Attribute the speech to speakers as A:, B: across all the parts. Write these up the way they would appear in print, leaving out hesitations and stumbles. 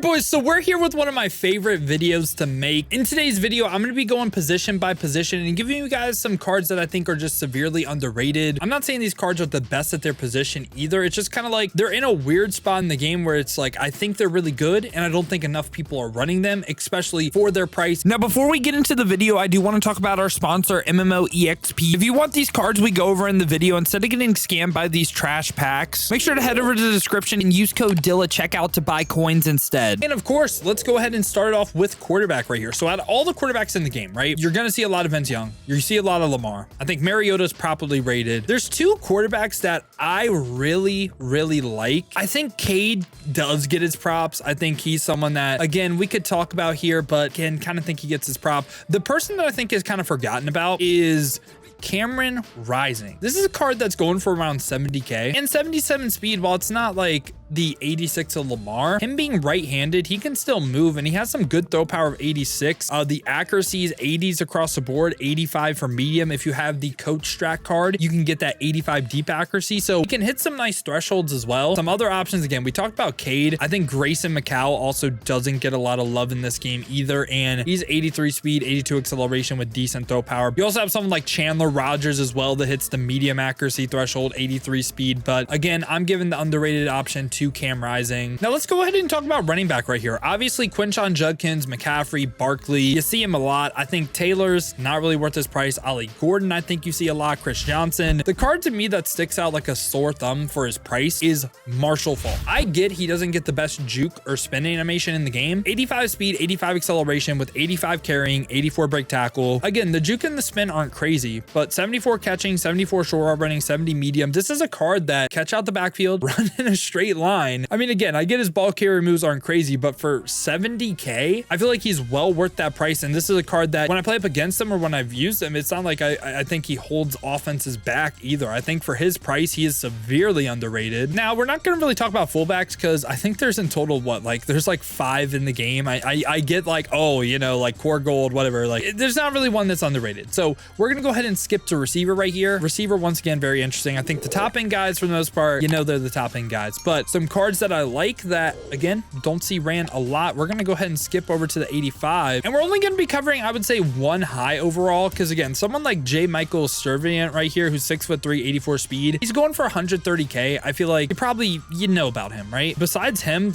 A: right, boys, so we're here with one of my favorite videos to make. In today's video, I'm going to be going position by position and giving you guys some cards that I think are just severely underrated. I'm not saying these cards are the best at their position either. It's just kind of like they're in a weird spot in the game where it's like I think they're really good and I don't think enough people are running them, especially for their price. Now, before we get into the video, I do want to talk about our sponsor, MMOEXP. If you want these cards we go over in the video, instead of getting scammed by these trash packs, make sure to head over to the description and use code DILL at checkout to buy coins instead. And of course, let's go ahead and start off with quarterback right here. So out of all the quarterbacks in the game, right, you're going to see a lot of Vince Young. You see a lot of Lamar. I think Mariota's properly rated. There's two quarterbacks that I really like. I think Cade does get his props. I think he's someone that, again, we could talk about here, but again, kind of think he gets his prop. The person that I think is kind of forgotten about is Cameron Rising. This is a card that's going for around 70k and 77 speed. While it's not like the 86 of Lamar, him being right-handed, he can still move and he has some good throw power of 86. The accuracy is 80s across the board, 85 for medium. If you have the coach strat card, you can get that 85 deep accuracy. So he can hit some nice thresholds as well. Some other options, again, we talked about Cade. I think Grayson McCall also doesn't get a lot of love in this game either. And he's 83 speed, 82 acceleration with decent throw power. You also have someone like Chandler Rogers as well that hits the medium accuracy threshold, 83 speed. But again, I'm giving the underrated option to Cam Rising. Now let's go ahead and talk about running back right here. Obviously, Quinshon Judkins, McCaffrey, Barkley, you see him a lot. I think Taylor's not really worth his price. Ollie Gordon, I think you see a lot. Chris Johnson. The card to me that sticks out like a sore thumb for his price is Marshall Faulk. I get he doesn't get the best juke or spin animation in the game. 85 speed, 85 acceleration with 85 carrying, 84 break tackle. Again, the juke and the spin aren't crazy, but 74 catching, 74 short route running, 70 medium. This is a card that catch out the backfield, run in a straight line. I mean, again, I get his ball carrier moves aren't crazy, but for 70k, I feel like he's well worth that price. And this is a card that when I play up against him or when I've used him, it's not like I think he holds offenses back either. I think for his price, he is severely underrated. Now, we're not going to really talk about fullbacks because I think there's in total, what, like there's like 5 in the game. I get like, oh, you know, like core gold, whatever. Like there's not really one that's underrated. So we're going to go ahead and skip to receiver right here. Receiver, once again, very interesting. I think the top end guys, for the most part, you know, they're the top end guys, but some cards that I like that, again, don't see ran a lot. We're going to go ahead and skip over to the 85. And we're only going to be covering, I would say, one high overall. Because again, someone like J. Michael Serviant right here, who's 6'3", 84 speed, he's going for 130k. I feel like you know about him, right? Besides him,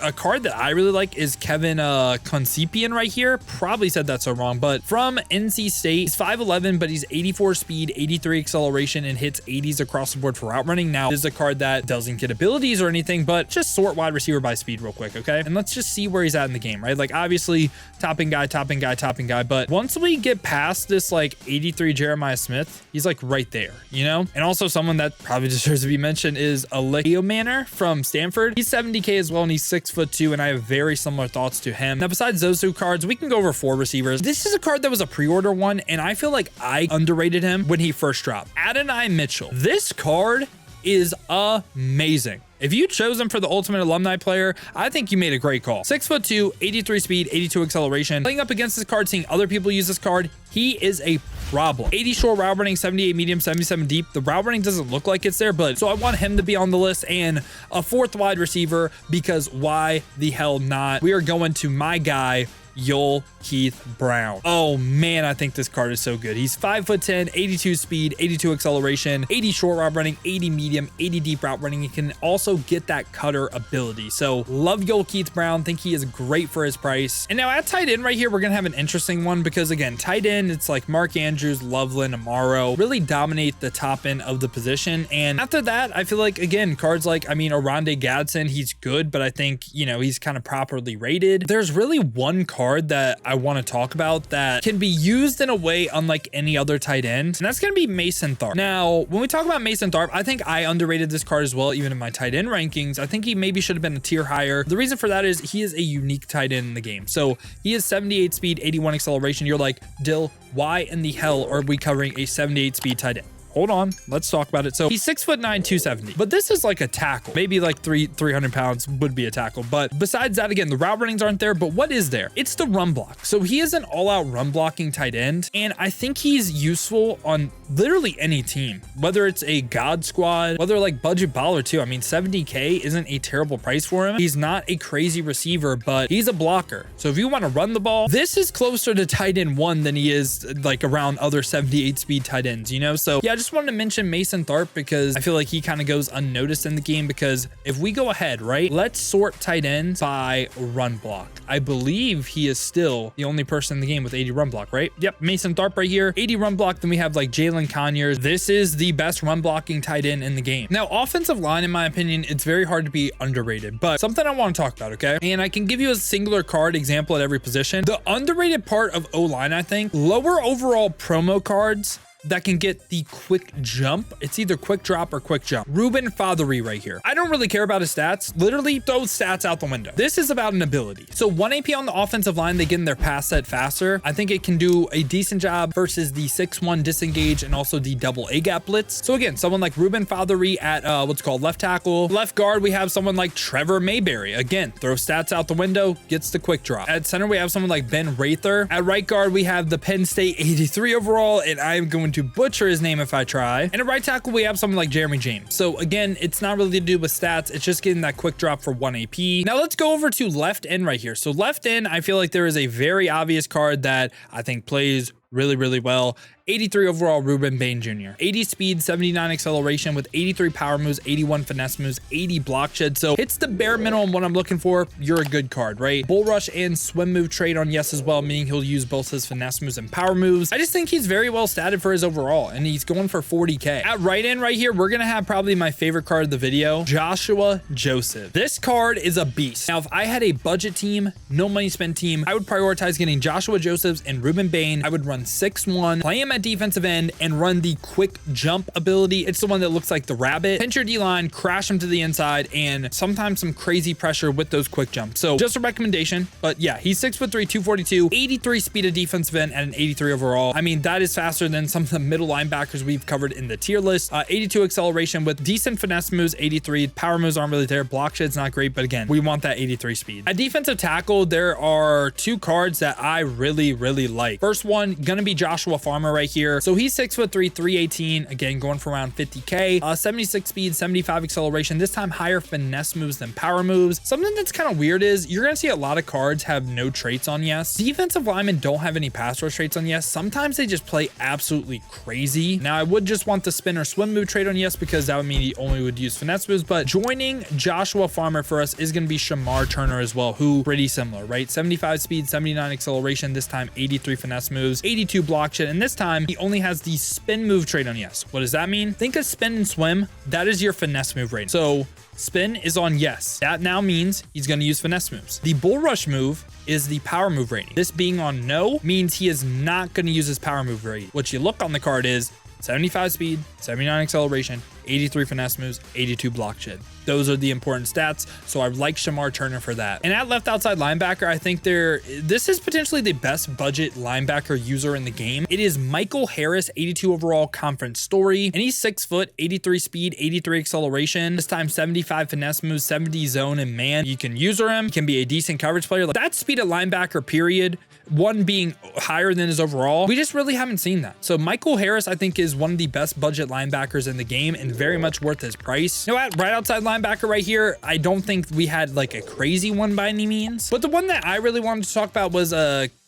A: a card that I really like is Kevin Concepian right here. Probably said that so wrong, but from NC State, he's 5'11", but he's 84 speed, 83 acceleration, and hits 80s across the board for route running. Now, this is a card that doesn't get abilities or anything, but just sort wide receiver by speed real quick, okay? And let's just see where he's at in the game, right? Like, obviously, topping guy, but once we get past this, like, 83 Jeremiah Smith, he's, like, right there, you know? And also someone that probably deserves to be mentioned is Alekio Manor from Stanford. He's 70k as well, and he's 6'2", and I have very similar thoughts to him. Now, besides those two cards, we can go over 4 receivers. This is a card that was a pre-order one, and I feel like I underrated him when he first dropped. Adonai Mitchell. This card is amazing. If you chose him for the ultimate alumni player, I think you made a great call. 6'2", 83 speed, 82 acceleration. Playing up against this card, seeing other people use this card, he is a problem. 80 short route running, 78 medium, 77 deep. The route running doesn't look like it's there, but so I want him to be on the list, and a 4th wide receiver, because why the hell not? We are going to my guy, Yoel Keith Brown. Oh man, I think this card is so good. He's 5'10", 82 speed, 82 acceleration, 80 short route running, 80 medium, 80 deep route running. He can also get that cutter ability. So love Yoel Keith Brown. Think he is great for his price. And now at tight end right here, we're gonna have an interesting one because again, tight end, it's like Mark Andrews, Loveland, Amaro really dominate the top end of the position. And after that, I feel like again, cards like, I mean, Oronde Gadsden, he's good, but I think, you know, he's kind of properly rated. There's really one card that I want to talk about that can be used in a way unlike any other tight end, and that's going to be Mason Tharp. Now, when we talk about Mason Tharp, I think I underrated this card as well, even in my tight end rankings. I think he maybe should have been a tier higher. The reason for that is he is a unique tight end in the game. So he is 78 speed, 81 acceleration. You're like, Dill, why in the hell are we covering a 78 speed tight end? hold on. Let's talk about it. So he's 6'9", 270, but this is like a tackle. Maybe like 300 pounds would be a tackle. But besides that, again, the route runnings aren't there, but what is there? It's the run block. So he is an all-out run blocking tight end, and I think he's useful on literally any team, whether it's a God squad, whether like budget baller too. I mean, 70K isn't a terrible price for him. He's not a crazy receiver, but he's a blocker. So if you want to run the ball, this is closer to tight end 1 than he is like around other 78 speed tight ends, you know? So yeah, I just wanted to mention Mason Tharp because I feel like he kind of goes unnoticed in the game, because if we go ahead, right, let's sort tight ends by run block. I believe he is still the only person in the game with 80 run block, right? Yep, Mason Tharp right here, 80 run block. Then we have like Jalen Conyers. This is the best run blocking tight end in the game. Now, offensive line, in my opinion, it's very hard to be underrated, but something I want to talk about, okay? And I can give you a singular card example at every position. The underrated part of O-line, I think, lower overall promo cards that can get the quick jump. It's either quick drop or quick jump. Ruben Fathery right here. I don't really care about his stats. Literally throw stats out the window. This is about an ability. So 1 AP on the offensive line, they get in their pass set faster. I think it can do a decent job versus the 6-1 disengage and also the double A gap blitz. So again, someone like Ruben Fathery at what's called left tackle. Left guard, we have someone like Trevor Mayberry. Again, throw stats out the window, gets the quick drop. At center, we have someone like Ben Rather. At right guard, we have the Penn State 83 overall, and I am going to butcher his name if I try. And at right tackle, we have someone like Jeremy James. So again, it's not really to do with stats. It's just getting that quick drop for 1 AP. Now let's go over to left end right here. So left end, I feel like there is a very obvious card that I think plays really, really well. 83 overall, Ruben Bain Jr. 80 speed, 79 acceleration with 83 power moves, 81 finesse moves, 80 block shed. So it's the bare minimum what I'm looking for. You're a good card, right? Bull rush and swim move trade on yes as well, meaning he'll use both his finesse moves and power moves. I just think he's very well statted for his overall, and he's going for 40K. At right end right here, we're going to have probably my favorite card of the video, Joshua Joseph. This card is a beast. Now, if I had a budget team, no money spent team, I would prioritize getting Joshua Josephs and Ruben Bain. I would run 6-1, play him at defensive end, and run the quick jump ability. It's the one that looks like the rabbit. Pinch your D-line, crash him to the inside, and sometimes some crazy pressure with those quick jumps. So just a recommendation, but yeah, he's 6'3", 242, 83 speed of defensive end, and an 83 overall. I mean, that is faster than some of the middle linebackers we've covered in the tier list. 82 acceleration with decent finesse moves, 83. Power moves aren't really there. Block shed's not great, but again, we want that 83 speed. At defensive tackle, there are 2 cards that I really, really like. First one, gonna be Joshua Farmer right here. So he's 6'3", 318, again, going for around 50K, 76 speed, 75 acceleration, this time higher finesse moves than power moves. Something that's kind of weird is you're going to see a lot of cards have no traits on yes. Defensive linemen don't have any pass rush traits on yes. Sometimes they just play absolutely crazy. Now, I would just want the spin or swim move trait on yes, because that would mean he only would use finesse moves, but joining Joshua Farmer for us is going to be Shamar Turner as well, who pretty similar, right? 75 speed, 79 acceleration, this time 83 finesse moves, 82 block shed, and this time he only has the spin move trait on yes. What does that mean? Think of spin and swim. That is your finesse move rating. So spin is on yes. That now means he's going to use finesse moves. The bull rush move is the power move rating. This being on no means he is not going to use his power move rating. What you look on the card is 75 speed, 79 acceleration, 83 finesse moves, 82 block shed. Those are the important stats. So I like Shamar Turner for that. And at left outside linebacker, I think this is potentially the best budget linebacker user in the game. It is Michael Harris, 82 overall conference story. And he's 6 foot, 83 speed, 83 acceleration. This time 75 finesse moves, 70 zone and man. You can user him. He can be a decent coverage player. That speed at linebacker, period. One being higher than his overall. We just really haven't seen that. So Michael Harris, I think, is one of the best budget linebackers in the game and very much worth his price. You know what? Right outside linebacker right here, I don't think we had like a crazy one by any means. But the one that I really wanted to talk about was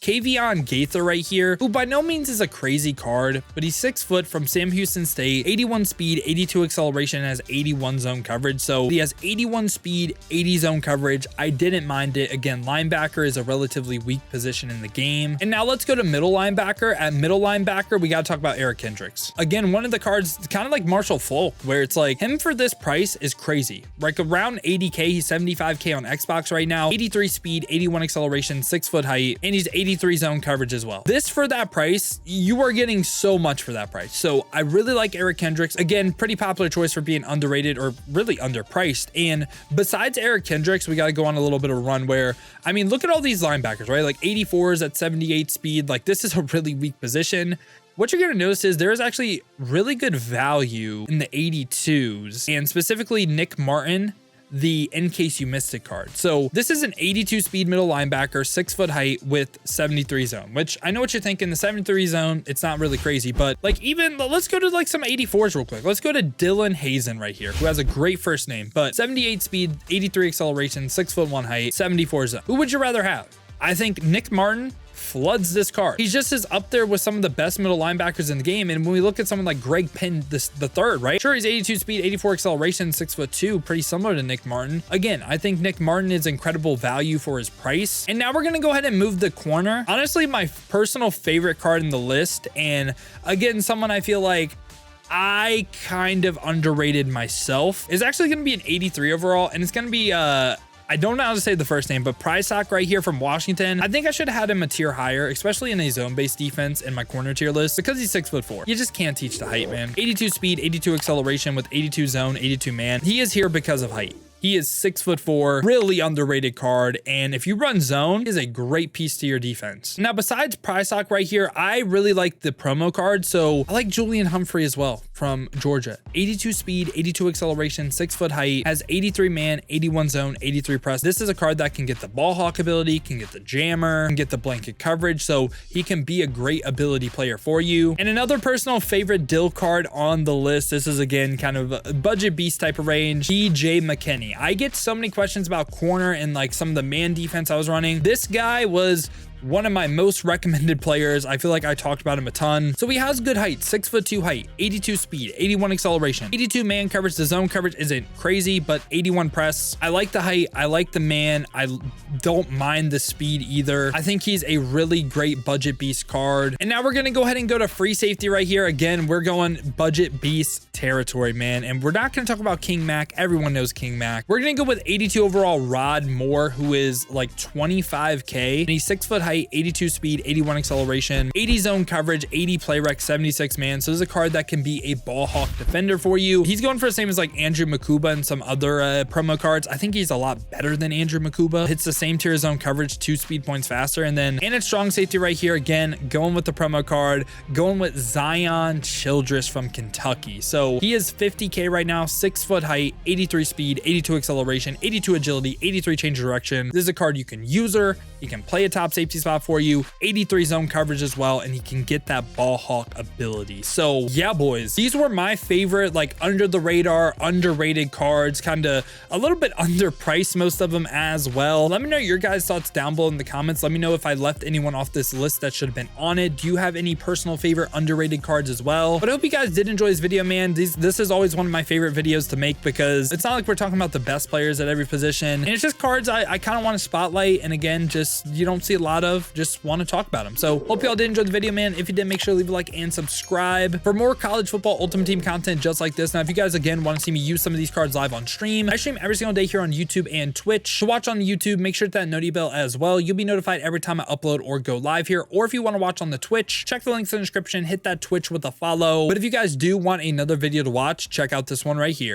A: Kavion Gaither right here, who by no means is a crazy card, but he's 6 foot from Sam Houston State, 81 speed, 82 acceleration, and has 81 zone coverage. So he has 81 speed, 80 zone coverage. I didn't mind it. Again, linebacker is a relatively weak position in the game. And now let's go to middle linebacker. At middle linebacker, we got to talk about Eric Kendricks. Again, one of the cards kind of like Marshall Falk, where it's like him for this price is crazy. Like around 80K, he's 75K on Xbox right now, 83 speed, 81 acceleration, 6 foot height, and he's 83 83 zone coverage as well. This, for that price, you are getting so much for that price. So I really like Eric Kendricks. Again, pretty popular choice for being underrated or really underpriced. And besides Eric Kendricks, we got to go on a little bit of a run where, I mean, look at all these linebackers, right? Like 84s at 78 speed. Like, this is a really weak position. What you're going to notice is there is actually really good value in the 82s, and specifically Nick Martin, the In Case You Missed It card. So this is an 82 speed middle linebacker, 6 foot height with 73 zone, which I know what you're thinking. The 73 zone, it's not really crazy, but like, even let's go to like some 84s real quick. Let's go to Dylan Hazen right here, who has a great first name, but 78 speed, 83 acceleration, 6'1" height, 74 zone. Who would you rather have? I think Nick Martin floods this card. He's just as up there with some of the best middle linebackers in the game. And when we look at someone like Greg Penn, the third, right? Sure, he's 82 speed, 84 acceleration, 6'2", pretty similar to Nick Martin. Again, I think Nick Martin is incredible value for his price. And now we're going to go ahead and move the corner. Honestly, my personal favorite card in the list. And again, someone I feel like I kind of underrated myself, is actually going to be an 83 overall. And it's going to be, I don't know how to say the first name, but Prysock right here from Washington. I think I should have had him a tier higher, especially in a zone-based defense in my corner tier list, because he's 6'4". You just can't teach the height, man. 82 speed, 82 acceleration with 82 zone, 82 man. He is here because of height. He is 6'4", really underrated card. And if you run zone, is a great piece to your defense. Now, besides Prysock right here, I really like the promo card. So I like Julian Humphrey as well from Georgia. 82 speed, 82 acceleration, 6 foot height, has 83 man, 81 zone, 83 press. This is a card that can get the ball hawk ability, can get the jammer, can get the blanket coverage. So he can be a great ability player for you. And another personal favorite Dill card on the list. This is again kind of a budget beast type of range. DJ McKinney. I get so many questions about corner and like some of the man defense I was running. This guy was one of my most recommended players. I feel like I talked about him a ton. So he has good height, 6'2" height, 82 speed, 81 acceleration, 82 man coverage. The zone coverage isn't crazy, but 81 press. I like the height. I like the man. I don't mind the speed either. I think he's a really great budget beast card. And now we're going to go ahead and go to free safety right here. Again, we're going budget beast territory, man. And we're not going to talk about King Mac. Everyone knows King Mac. We're going to go with 82 overall Rod Moore, who is like 25K, and he's 6 foot height, 82 speed, 81 acceleration, 80 zone coverage, 80 play rec, 76 man. So this is a card that can be a ball hawk defender for you. He's going for the same as like Andrew Makuba and some other promo cards. I think he's a lot better than Andrew Makuba. Hits the same tier zone coverage, 2 speed points faster. And it's strong safety right here. Again, going with the promo card, going with Zion Childress from Kentucky. So he is 50K right now, 6 foot height, 83 speed, 82 acceleration, 82 agility, 83 change of direction. This is a card you can use her. He can play a top safety spot for you, 83 zone coverage as well, and he can get that ball hawk ability. So yeah, boys, these were my favorite, like under the radar, underrated cards, kind of a little bit underpriced, most of them as well. Let me know your guys' thoughts down below in the comments. Let me know if I left anyone off this list that should have been on it. Do you have any personal favorite underrated cards as well? But I hope you guys did enjoy this video, man. This is always one of my favorite videos to make, because it's not like we're talking about the best players at every position, and it's just cards I kind of want to spotlight, and again, just you don't see a lot of, just want to talk about them. So hope y'all did enjoy the video, man. If you did, make sure to leave a like and subscribe for more college football ultimate team content just like this. Now, if you guys again want to see me use some of these cards live on stream, I stream every single day here on YouTube and Twitch. To watch on YouTube, make sure to hit that noti bell as well. You'll be notified every time I upload or go live here. Or if you want to watch on the Twitch, check the links in the description, hit that Twitch with a follow. But if you guys do want another video to watch, check out this one right here.